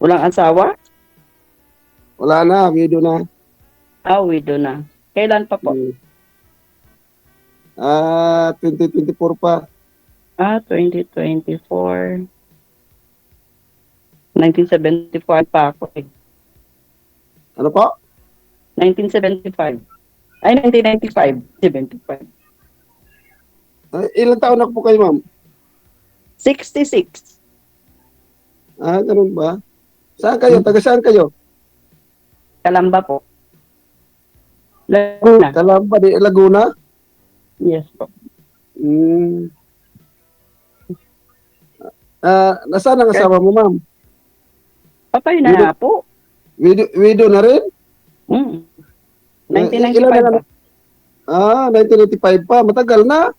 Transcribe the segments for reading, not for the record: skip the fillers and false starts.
Walang asawa? Wala na, widow na. Widow na. Kailan pa po? 2024 pa. 2024. 1975 pa ako eh. Ano po? 1975. Ay, 1995. 75. Ilang taon na po kayo, ma'am? 66. Ganun ba? Saan kayo? Taga saan kayo? Kalamba po. Laguna. Calamba de Laguna? Yes po. Nasaan ang asawa mo, ma'am? Patay na nga po. Widow na rin? 1995 pa. 1985 pa. Matagal na.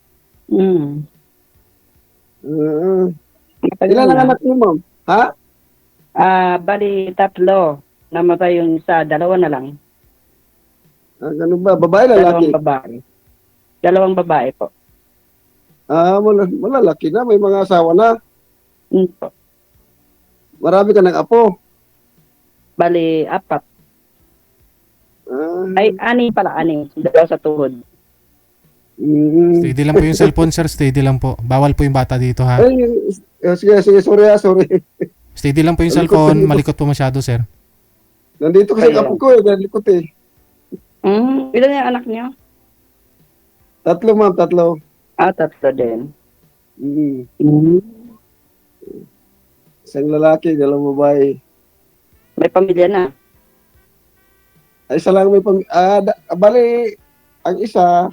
Matagal Ilan ang na. anak niyo, ma'am? Ha? Bali, 3. Namatay yung isa, 2 na lang. Ganun ba? Babae, lalaki? Dalawang babae po. Malalaki na. May mga asawa na. Po. Marami ka ng apo. Bali, 4. Ay, 6 pala, 6. 2 sa tuhod. Steady lang po yung cellphone, sir. Steady lang po. Bawal po yung bata dito, ha? Sige, sorry. Steady lang po yung cellphone. Malikot po masyado, sir. Nandito kasi apo ko eh. Nalikot eh. Ilan yung anak niyo? 3, ma'am. 3. 3 din. Isang lalaki, 2 babae. May pamilya na. Isa lang may bali, ang isa,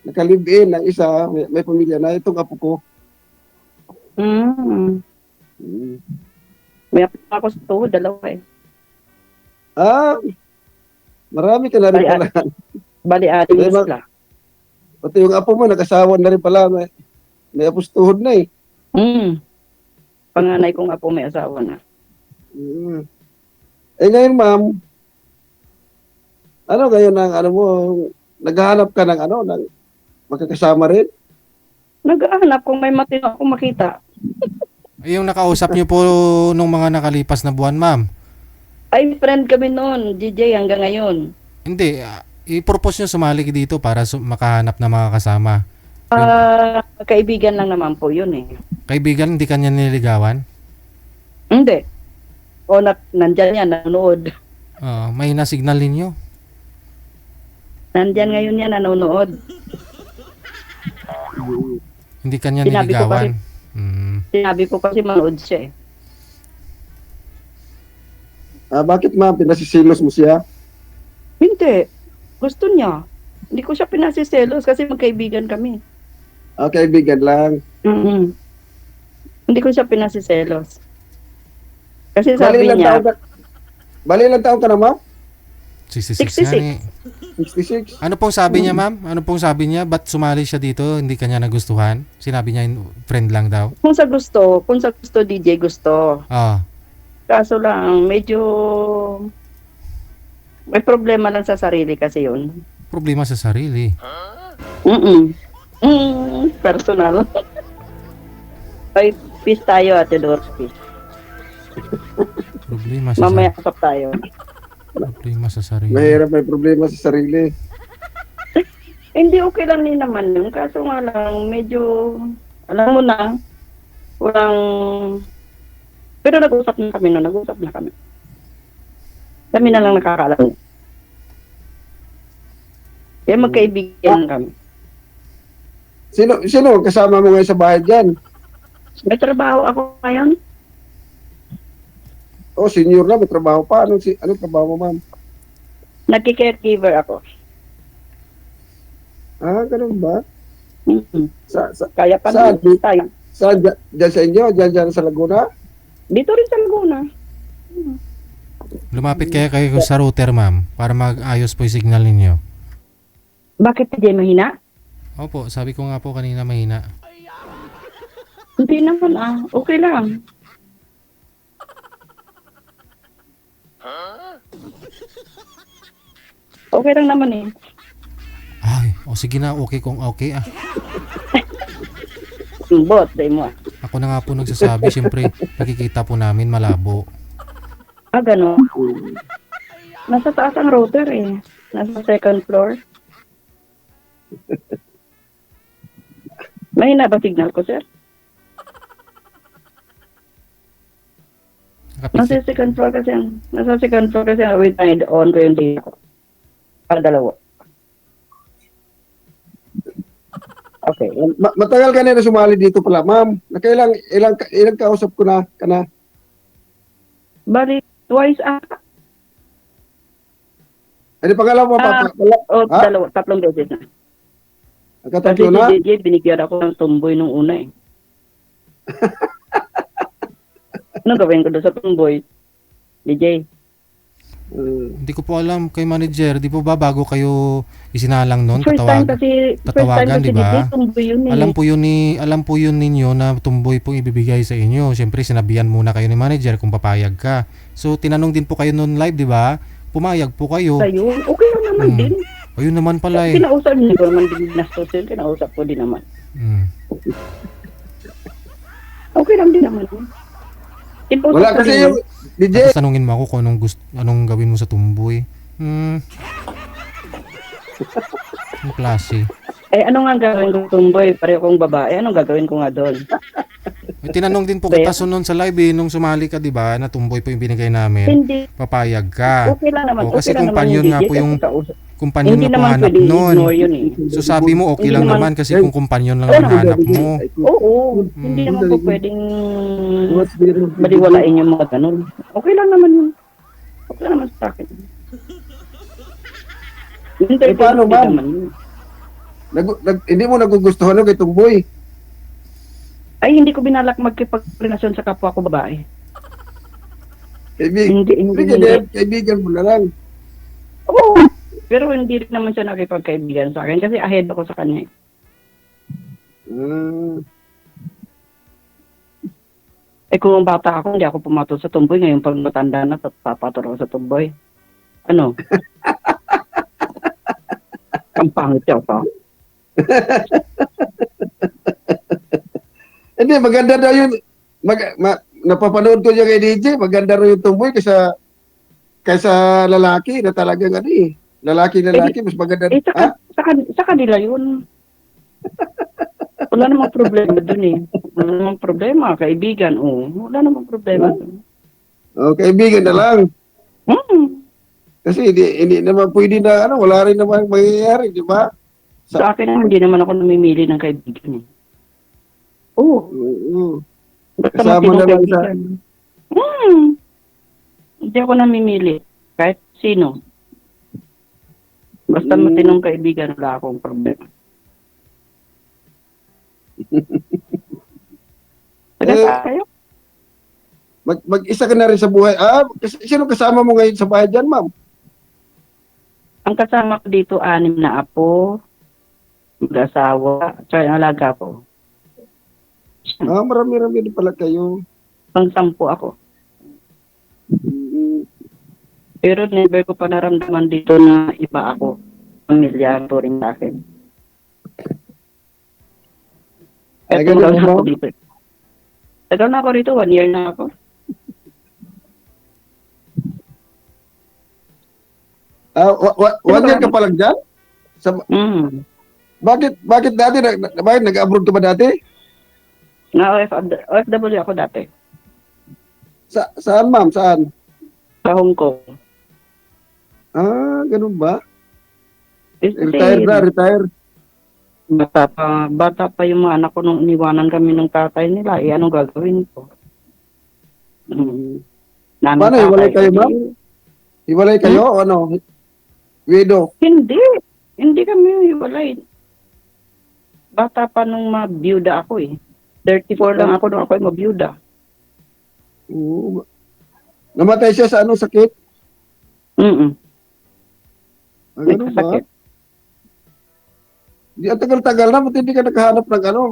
nakalibin, ang isa, may pamilya na. Itong apo ko. May apo ako sa tuhod, 2 eh. Marami ka na rin pala. Bali, 6 sila. Pati yung apo mo, nag-asawa na rin pala. May apo sa tuhod na eh. Panganay kong apo may asawa na. Ngayon, ma'am, ngayon naghahanap ka ng ng magkakasama rin? Naghahanap kung may matino akong makita. Yung nakausap niyo po nung mga nakalipas na buwan, ma'am? Ay, friend kami noon, DJ, hanggang ngayon. Hindi. I-propose nyo sumali dito para makahanap ng mga kasama. Kaibigan lang naman po yun eh. Kaibigan, hindi kanya nililigawan? Hindi. Nandyan yan, nanonood. May na-signal ninyo? Nandyan ngayon yan, nanonood. Hindi kanya Sinabi ko niligawan? Sinabi ko kasi manood siya eh. Bakit, ma'am? Pinasisilos mo siya? Hindi. Gusto niya. Hindi ko siya pinasiselos kasi magkaibigan kami. Kaibigan lang. Hindi ko siya pinasiselos. Kasi sabi niya... Bali ilang taon ka na, ma'am? 66 nga eh. 66? Ano pong sabi niya, ma'am? Ano pong sabi niya? Ba't sumali siya dito? Hindi kanya nagustuhan? Sinabi niya friend lang daw? Kung sa gusto, DJ gusto. Kaso lang, medyo may problema lang sa sarili kasi yun. Problema sa sarili? Personal. Ay, peace tayo, Ate Dorothy. Problema sa Mamaya usap tayo. Problema sa sarili. Mahirap may problema sa sarili. Hindi, okay lang din naman yun. Kaso nga lang, medyo, alam mo na, walang... Pero nag-usap na kami. Kami na lang nakakaalam. Kaya magkaibigan kami. Sino kasama mo ngayon sa bahay dyan? May trabaho ako ngayon. Senior na, may trabaho pa. Anong trabaho mo, ma'am? Nagki-caregiver ako. Ganun ba? Kaya pa saan? tayo. Saan? Dyan sa inyo? Dyan sa Laguna? Dito rin sa Laguna. Lumapit kayo sa router, ma'am, para mag-ayos po yung signal ninyo. Bakit hindi mahina? Opo, sabi ko nga po kanina mahina. Hindi naman okay lang. Okay lang naman eh. Sige na, okay kung okay Bot, say mo Ako na nga po nagsasabi, siyempre nakikita po namin malabo. Gano'n. Hmm. Nasa taas ang router eh. Nasa second floor. Mahina ba signal ko, sir? Nasa Nakapikit. second floor kasi ang, nasa second floor kasi ang, wait, on ko yung data ko. Dalawa. Okay. Matagal ka na sumali dito pala, ma'am. Ilang kausap ko na ka na. Bali, twice ata. Ano pangalawa mo, Ah, papa? Ha? Dalawa, tatlong beses na. Kasi Nagkatatlo si na? DJ, binigyan ako ng tumboy nung una eh. Ano gawin ko doon sa tumboy? DJ, Hindi ko po alam kay manager, di po ba bago kayo isinalang noon, first time tatawagan, di kasi ba? DJ, tumboy yun eh. Alam po yun ninyo na tumboy pong ibibigay sa inyo. Siyempre, sinabihan muna kayo ni manager kung papayag ka. So, tinanong din po kayo noon live, di ba? Pumayag po kayo. Sa'yo, okay lang naman Hmm. din. Ayun naman pala eh. Kinausap niyo ko naman din nastos yun, kinausap ko din naman. Hmm. Okay lang din naman. Kinausap Wala ko kasi din yung yun. DJ. Tapos tanungin mo ako kung anong gawin mo sa tumboy. Ang klase. Eh, ano nga gagawin ko tumboy? Pareho kong babae, anong gagawin ko nga doon? May tinanong din po Kaya- kita noon sa live nung sumali ka, di ba? Na tumboy po yung binigay namin. Hindi, Papayag ka. okay lang naman. O, kasi okay lang naman companion nga DJ, po yung- kasi kausap. Kumpanyon Hindi na po naman hanap pwede noon. ignore yun eh. So sabi mo okay Hindi lang naman- naman kasi kung kumpanyon lang Oo, ang hanap mo. Oo, hindi naman po pwedeng baliwalain yung mga ganun. Okay lang naman yun. Okay lang naman sa akin. Eh, paano, Hindi ma'am? naman yun. Hindi mo nagugustuhan yung kay Tumboy. Ay, hindi ko binalak magkipagrelasyon sa kapwa ko babae. Kaibigan mo na lang. Oo. Pero hindi rin naman siya nakipagkaibigan sa akin kasi ahead ako sa kanya. Eh kung bata ako, hindi ako pumatol sa tumboy. Ngayon pag matanda na, papatol ako sa tumboy. Ano? Ang pangit siya pa. Hindi, maganda daw yun. Napapanood ko niya kay DJ, maganda rin yung Tumboy kaysa lalaki na talagang ano eh. Lalaki, mas maganda. Eh, Ha? sa kanila yun. Wala namang problema dun eh. Wala namang problema. Kaibigan, wala namang problema dun. Kaibigan na lang. Hmm. Kasi hindi naman pwede na, wala rin naman mangyayari, di ba? Sa akin, hindi naman ako namimili ng kaibigan eh. Oo. Basta Kasama matinong na lang sa... kaibigan. Hindi ako namimili. Kahit sino. Basta matinong kaibigan, wala akong problema. Taga kayo? Mag-isa ka na rin sa buhay. Sino kasama mo ngayon sa bahay dyan, ma'am? Ang kasama ko dito, 6 na apo, mag-asawa, tsaka yung alaga ko. Marami-rami din pala kayo. Pang 10 ako. Pero never ko pa naramdaman dito na iba ako. Pamilya to rin sa akin. Ay, Tagal ganun na ako ba? dito. Tagal na ako rito, 1 year na ako. One year ka pa lang dyan? Bakit dati? Bakit nag-abroad ka ba dati? OFW ako dati. Saan, ma'am? Saan? Sa Hong Kong. Ganun ba? Kasi, Retire. bata pa yung mga anak ko nung iniwanan kami ng tatay nila. Anong gagawin ko? Paano, hiwalay kayo, ma'am? Hiwalay kayo o ano? Widow? Hindi. Hindi kami hiwalay. Bata pa nung mabiyuda ako eh. 34 lang ako nung ako ay mabiyuda. Oo. Namatay siya sa anong sakit? Ganun ba? Sakit. Di ang tagal-tagal na, ba't hindi ka naghahanap ng ano?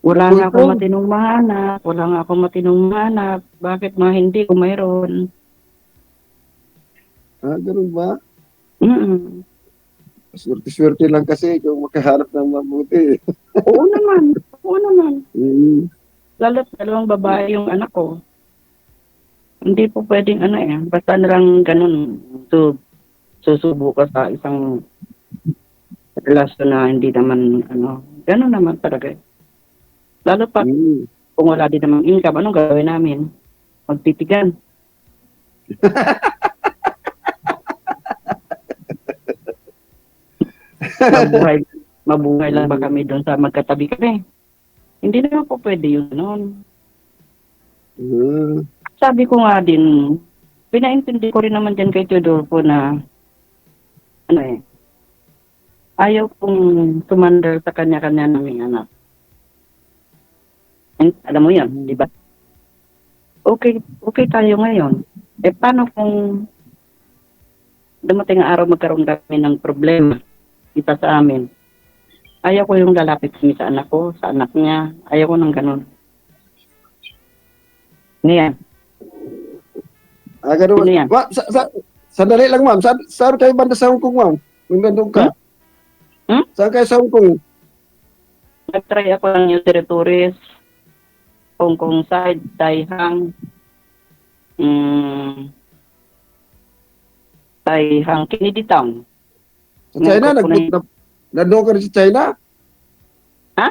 Wala nga ako Boyfriend? matinong mahanap. Wala nga ako matinong mahanap. Bakit mga hindi ko mayroon? Ganun ba? Mm-mm. Swerte-swerte lang kasi kung makahanap ng mabuti. Oo naman. Oo naman. Mm. Lalo't 2 babae yung anak ko. Hindi po pwedeng ano eh. Basta na lang ganun. So, susubo ka sa isang relasyon na hindi naman ano. Ganun naman talaga eh. Lalo pa Mm. kung wala din namang income, anong gagawin namin? Magtitigan. mabuhay, mabuhay lang ba kami doon sa magkatabi kami? Hindi naman po pwede yun noon. Mm. Sabi ko nga din, pinaintindi ko rin naman dyan kay Teodoro na, ano eh, ayaw kong sumandal sa kanya-kanya naming anak. Alam mo yan, di ba? Okay tayo ngayon. Eh, paano kung dumating ang araw magkaroon kami ng problema kita sa amin? Ayaw ko yung lalapit kami sa anak ko, sa anak niya. Ayaw ko ng ganun. Ngayon, Ganun. Sino yan? Ma'am, sandali lang, ma'am. Saan kayo banda sa Hong Kong, ma'am? Kung nandun ka. Hmm? Saan kayo sa Hong Kong? nag-try ako ng new territories, Hong Kong side, Taihang, Taihang, Kennedy Town. Sa China? Nandun ka rin sa China? Ha?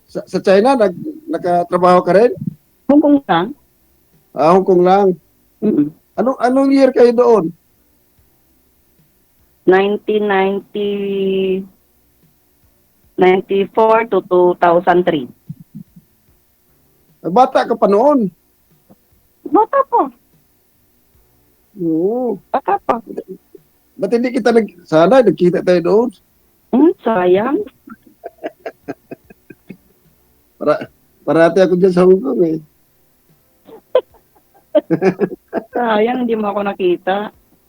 Sa China, nakatrabaho ka rin? Hong Kong lang? Hong Kong lang. Mm-mm. Anong year kayo doon? 1994 to 2003. Bata ka pa noon. Bata po. Oo. Bata po. Ba't hindi kita sana nagkita tayo doon? Sayang. Parati ako dyan sa Hong Kong eh. Sayang, hindi mo ako nakita.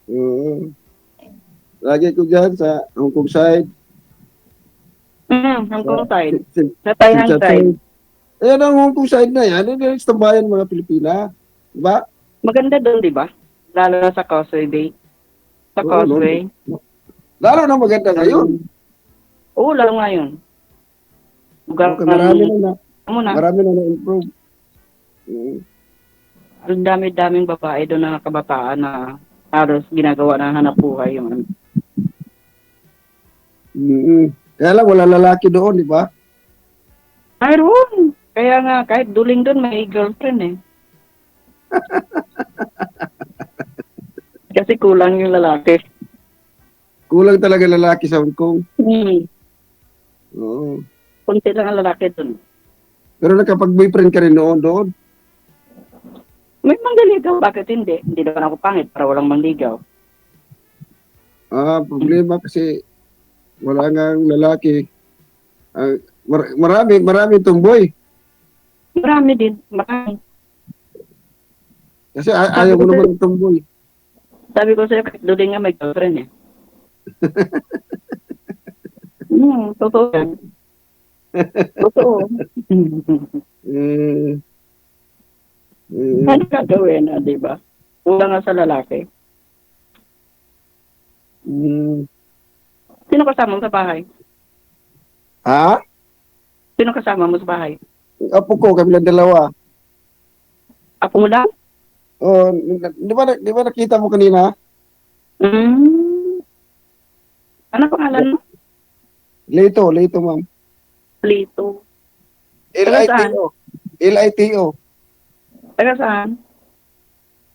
Oo. Lagi ko dyan sa Hong Kong side. Hong Kong side. Sin- Sa Taihang side. Ayan ang Hong Kong side na yan. Yan yung tambayan ng mga Pilipina. Diba? Maganda doon, di ba? Lalo na sa Causeway Bay. Sa Oo, Causeway. Lalo na maganda ngayon. Oo, lalo ngayon. Lugar Okay, marami na muna. marami na na-improve. Ang dami-daming babae doon na kabataan na halos ginagawa na hanap buhay yung Kaya lang, wala lalaki doon, di ba? mayroon. Kaya nga, kahit duling doon, may girlfriend eh. Kasi kulang yung lalaki. Kulang talaga lalaki sa Hong Kong. Oo. Kunti lang ang lalaki doon. Pero nakapag-boyfriend ka rin noon doon. May mangliligaw, bakit hindi? Hindi naman ako pangit para walang mangligaw. Problema kasi wala nga lalaki. Marami tumboy. Marami din, marami. Kasi ayaw mo naman ng tumboy. Sabi ko sa'yo, kahit duling nga may girlfriend eh. Totoo yan. Totoo. Ano gagawin na, di ba? Kulang nga sa lalaki. Sino kasama mo sa bahay? Ha? Sino kasama mo sa bahay? Apo ko, kami lang dalawa. Apo mo lang? Oh, di ba nakita mo kanina? Ano pangalan mo? Lito, ma'am. Lito. Taga saan? Lito. Lito. Taga saan?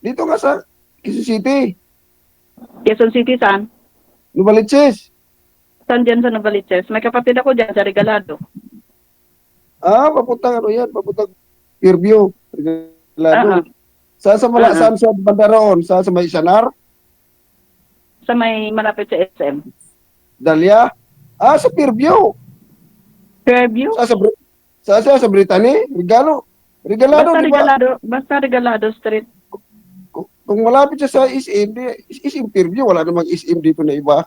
Dito nga sa Quezon City. Quezon City saan? Novaliches. Saan dyan sa Novaliches? May kapatid ako dyan sa Regalado. Papuntang ano yan, papuntang Fairview. Regalado. Sa banda roon? Sa may Sanar? Sa may malapit sa SM. Dahlia? Sa Fairview. Fairview? Sa Brittany? Regalado, Basta di ba? Basta Regalado Street. Kung malapit siya sa SM Fairview, wala namang SM dito na iba.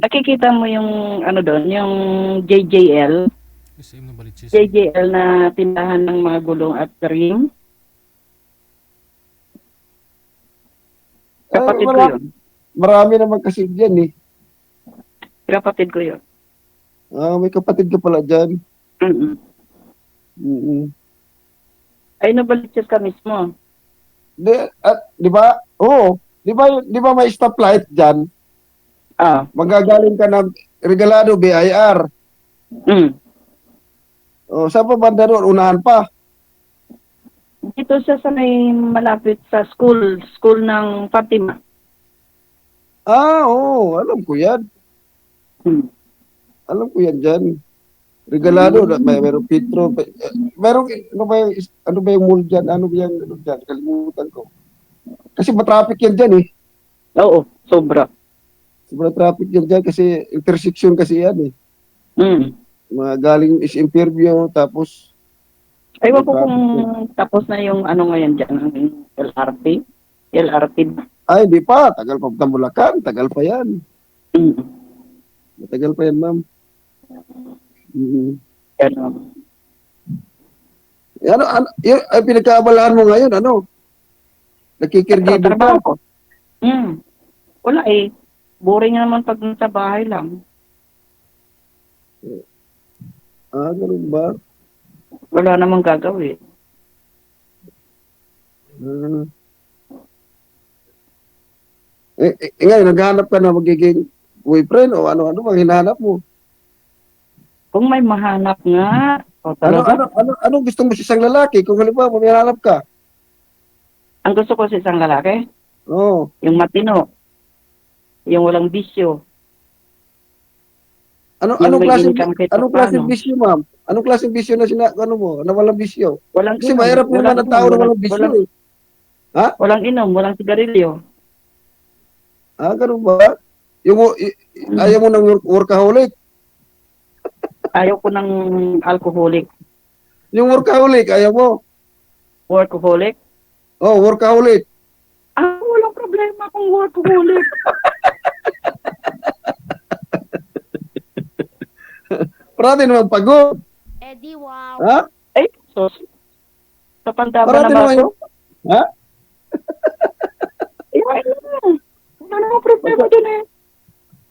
Nakikita mo yung ano doon, yung JJL. SM na Balitsis. JJL na tindahan ng mga gulong at ring. Kapatid ko yun. Marami naman kasi dyan eh. Kapatid ko yun. May kapatid ka pala dyan. Mm-mm. Ay, nabaliches ka mismo. Di ba? Oo. Di ba may stoplight dyan? Ah, Magagaling ka ng Regalado, BIR. mm. O, saan pa banda doon? Unahan pa. Dito siya sa may malapit sa school ng Fatima. Oo. Alam ko yan. Hmm. Alam ko yan dyan. Regalado, mayroong Petro. Mayroong, ano ba yung mall dyan? Ano ba yung, ano dyan? Kalimutan ko. Kasi matraffic yan dyan eh. Oo, sobra. Sobrang traffic yan dyan kasi intersection kasi yan eh. Mm. Mga galing is interview, tapos Aywan ko kung tapos na yung ano ngayon dyan, ang LRT. LRT. ay, di pa. Tagal pa sa Bulacan. Tagal pa yan. Mm. Matagal pa yan, ma'am. Ano. Ay, pinagkaabalahan mo ngayon, ano? Nakikirgibo ka. Trabaho ko. Wala eh. Boring naman pag nasa bahay lang. Ganun ba? Wala namang gagawin. Ah. Ngayon, naghahanap ka na magiging boyfriend o ano-ano bang hinahanap mo? Kung may mahanap nga, o talaga, Ano gusto mo sa isang lalaki? Kung halimbawa, may hanap ka. ang gusto ko sa isang lalaki, Oo. yung matino, yung walang bisyo, yung may income kahit Anong klaseng paano. bisyo, ma'am? Anong klaseng bisyo na ano mo, na walang bisyo? Walang Kasi inom, mahirap naman ang tao na walang bisyo eh. walang inom, walang sigarilyo. Ganun ba? Ayaw mo ng workaholic? Ayaw ko ng alcoholic. Yung workaholic, ayaw mo? Workaholic? Oh, workaholic. Walang problema kung workaholic. Parati naman pagod. Eddie, wow. Ha? Ay, sos. Sa pandama Parati na naman baso. Ha? Wala namang problema dun eh.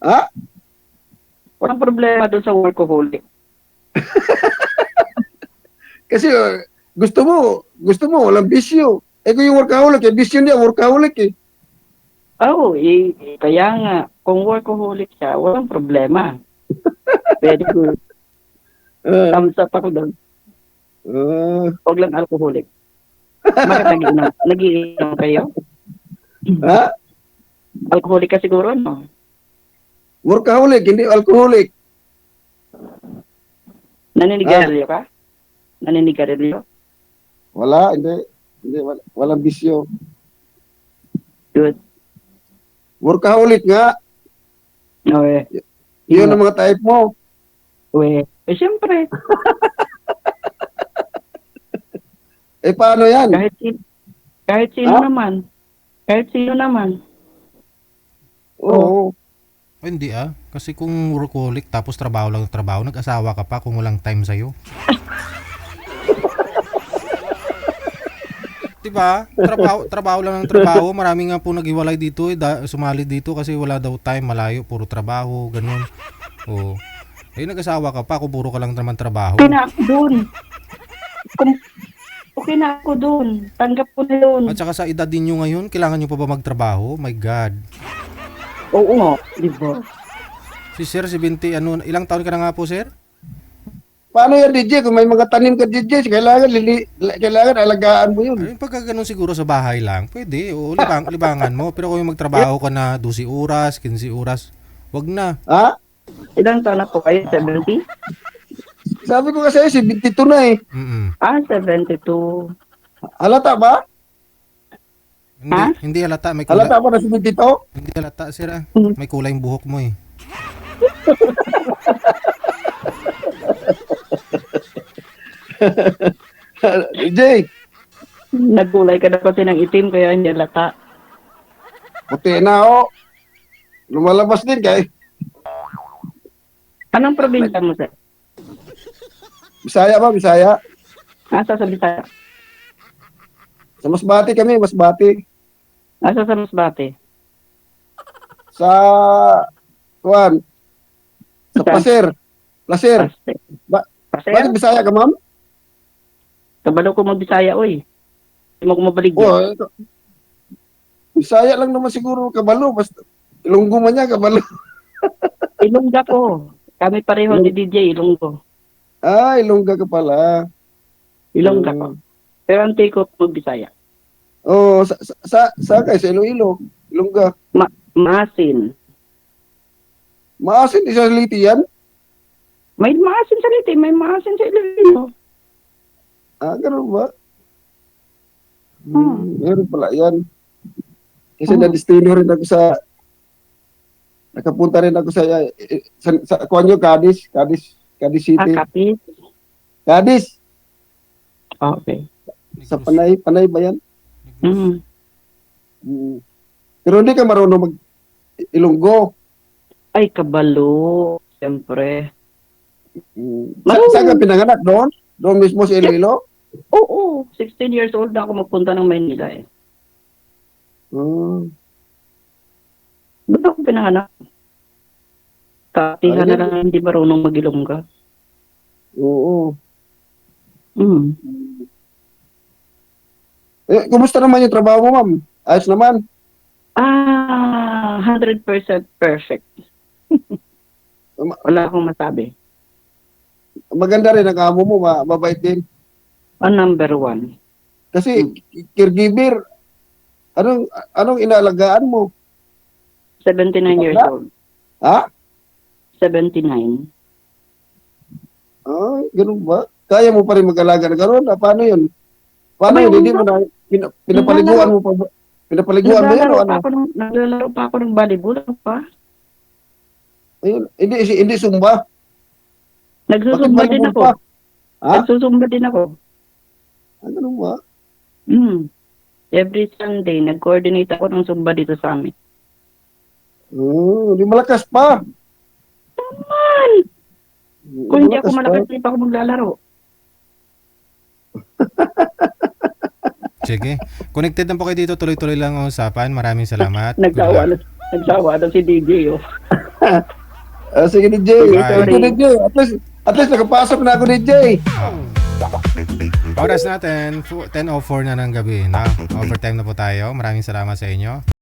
Ha? Walang problema dun sa workaholic. Kasi gusto mo, walang bisyo. Kung yung workaholic, bisyo niya, workaholic eh. Kaya nga, kung workaholic siya, walang problema. Very good. Thumbs up ako doon. Huwag lang alcoholic. Bakit nagiinom kayo? Ha? Alcoholic ka siguro, no? Workaholic, hindi alcoholic. Naninigarilyo ka? Naninigarilyo? Wala, hindi. Walang bisyo. Good. Workaholic nga. Okay. Yun ang mga type mo. Siyempre. Paano yan? Kahit sino naman. Kahit sino naman. Oo. Ay, hindi Kasi kung workaholic tapos trabaho lang ng trabaho, nag-asawa ka pa kung walang time sa'yo. Diba? Trabaho lang ng trabaho. Marami nga po naghiwalay dito sumali dito kasi wala daw time, malayo, puro trabaho, ganun. Oo. Nag-asawa ka pa kung puro ka lang naman trabaho. Okay na ako dun. Okay na ako dun. Tanggap ko na yun. At saka sa edad din nyo ngayon, kailangan nyo pa ba magtrabaho? My God. Oo, di ba? Si Sir, 70, ilang taon ka na nga po, Sir? Paano yan, DJ? Kung may mga tanim ka, DJ, kailangan alagaan mo yun. Ay, pagka ganun siguro sa bahay lang, pwede. O, libangan mo. Pero kung yung magtrabaho ka na 12 oras, 15 oras, wag na. Ha? Ilang taon na po kayo? 70? Sabi ko kasi, 72 na eh. 72. Halata ba? Hindi halata. May kulay. Halata ba na 72? Hindi halata, Sir. May kulay yung buhok mo eh. DJ, Nagkulay ka na kasi ng itim kaya hindi lata. puti na ako. Lumalabas din kay Anong probinsya mo, sir? Bisaya ba? Bisaya? Asa sa Bisaya? Sa Masbate kami, Masbate. Asa sa Masbate? Sa Kuan. Sa Placer. Placer. Pasay. Bakit Pasay? Bisaya ka, ma'am? Kabalo ko magbisaya, oy. Hindi mo ko mabaligya. Oh, ito. Bisaya lang naman siguro kabalo. Basta Ilonggo man niya, kabalo. Ilongga ko. Kami pareho ni DJ, Ilonggo. Ah, Ilongga ka pala. Ilongga ko. Pero ang take ko magbisaya. Oh, sa kay sa Iloilo. Ilongga. Maasin. Maasin, isa liti yan? May maasin sa Liti, may maasin sa Iloilo. Ah, ganun ba? Hmm. Meron pala yan. Kasi Hmm. na-destino rin ako sa nakapunta rin ako sa Kuanyo, Cadiz City. Kapit. Cadiz, Okay. sa Panay ba yan? Mm. Mm. Pero hindi ka marunong mag-Ilonggo. Ay, kabalo. Siyempre. Saan ka pinanganak doon? Doon mismo sa Iloilo? Oo. 16 years old na ako magpunta ng Maynila eh. Hmm. Doon ako pinanganak. Katihan na Ayun. lang hindi marunong mag-Ilongga. Oo. Mm. Kumusta naman yung trabaho mo, ma'am? Ayos naman. 100% perfect. Wala akong masabi. Maganda rin ang amo mo, mabait din. Number 1. Kasi caregiver, anong inaalagaan mo? 79 years old. Ha? 79. Ah, ganun ba? Kaya mo pa rin mag-alaga na gano'n? Paano yun? Paano Abay, yun? Hindi mo na, pinapaliguan mo pa ba? Pinapaliguan mo yun o ano? Naglalaro pa ako ng volleyball pa. Ayun, hindi sumba. Nagsusumba din ako. pa? Ha? Nagsusumba din ako. Ah, ganun ba? Every Sunday, nag-coordinate ako ng Zumba dito sa amin. Hindi malakas pa. Man! Kung hindi ako malakas, hindi pa ako maglalaro. Sige. Connected na po kayo dito. Tuloy-tuloy lang ang usapan. Maraming salamat. Nagsawa na si DJ, oh. Sige, DJ. Bye. Thank you, DJ. At least nakapasok na ako, DJ. Oras natin, 10:04 na ng gabi. Na? Overtime na po tayo. Maraming salamat sa inyo.